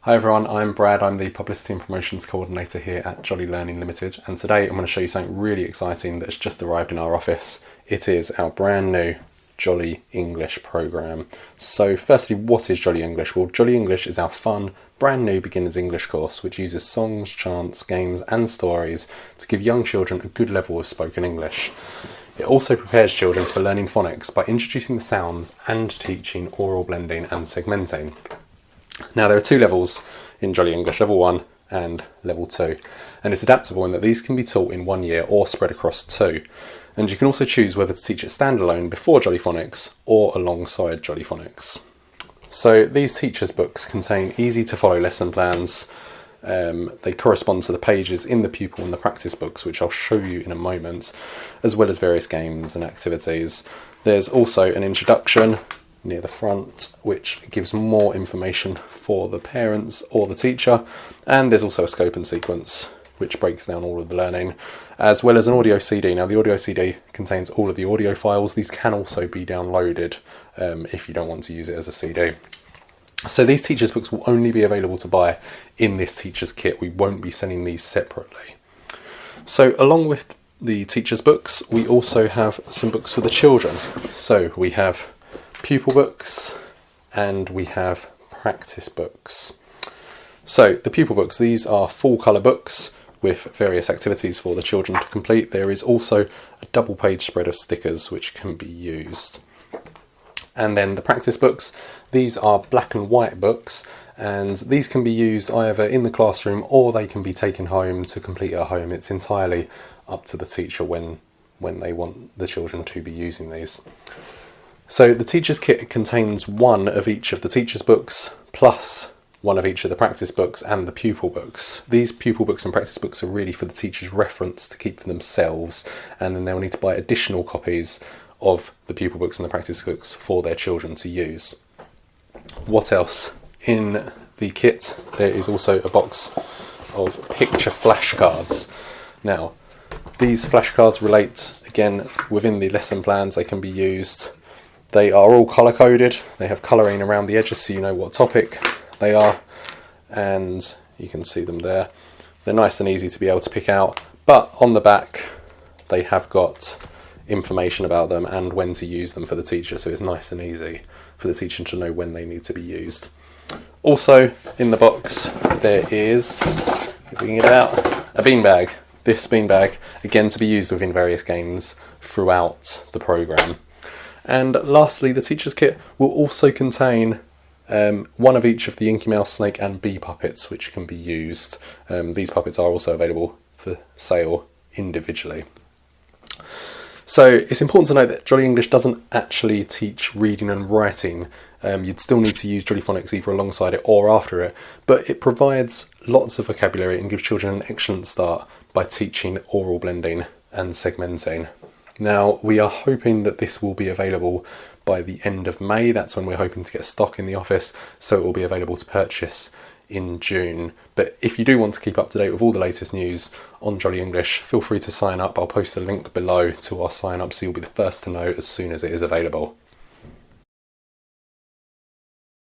Hi everyone, I'm Brad. I'm the Publicity and Promotions Coordinator here at Jolly Learning Limited, and today I'm going to show you something really exciting that has just arrived in our office. It is our brand new Jolly English programme. So firstly, what is Jolly English? Well, Jolly English is our fun, brand new beginners English course which uses songs, chants, games and stories to give young children a good level of spoken English. It also prepares children for learning phonics by introducing the sounds and teaching oral blending and segmenting. Now there are two levels in Jolly English, level 1 and level 2, and it's adaptable in that these can be taught in 1 year or spread across 2, and you can also choose whether to teach it standalone before Jolly Phonics or alongside Jolly Phonics. So these teachers' books contain easy to follow lesson plans. They correspond to the pages in the pupil and the practice books, which I'll show you in a moment, as well as various games and activities. There's also an introduction near the front which gives more information for the parents or the teacher, and there's also a scope and sequence which breaks down all of the learning, as well as an audio CD. Now the audio CD contains all of the audio files. These can also be downloaded if you don't want to use it as a CD. So these teachers books will only be available to buy in this teachers kit. We won't be sending these separately. So along with the teachers books, we also have some books for the children. So we have Pupil Books and we have practice books. So the Pupil Books, these are full colour books with various activities for the children to complete. There is also a double page spread of stickers which can be used. And then the practice books, these are black and white books, and these can be used either in the classroom or they can be taken home to complete at home. It's entirely up to the teacher when they want the children to be using these. So the teacher's kit contains one of each of the teacher's books, plus one of each of the practice books and the pupil books. These pupil books and practice books are really for the teacher's reference to keep for themselves, and then they'll need to buy additional copies of the pupil books and the practice books for their children to use. What else? In the kit there is also a box of picture flashcards. Now these flashcards relate again within the lesson plans. They can be used. They are all colour coded. They have colouring around the edges so you know what topic they are, and you can see them there. They're nice and easy to be able to pick out, but on the back they have got information about them and when to use them for the teacher, so it's nice and easy for the teacher to know when they need to be used. Also in the box there is, bringing it out, a beanbag. This beanbag, again, to be used within various games throughout the programme. And lastly, the teacher's kit will also contain one of each of the Inky Mouse, Snake and Bee puppets which can be used. These puppets are also available for sale individually. So it's important to note that Jolly English doesn't actually teach reading and writing. You'd still need to use Jolly Phonics either alongside it or after it, but it provides lots of vocabulary and gives children an excellent start by teaching oral blending and segmenting. Now we are hoping that this will be available by the end of May. That's when we're hoping to get stock in the office, so it will be available to purchase in June. But if you do want to keep up to date with all the latest news on Jolly English, feel free to sign up. I'll post a link below to our sign up so you'll be the first to know as soon as it is available.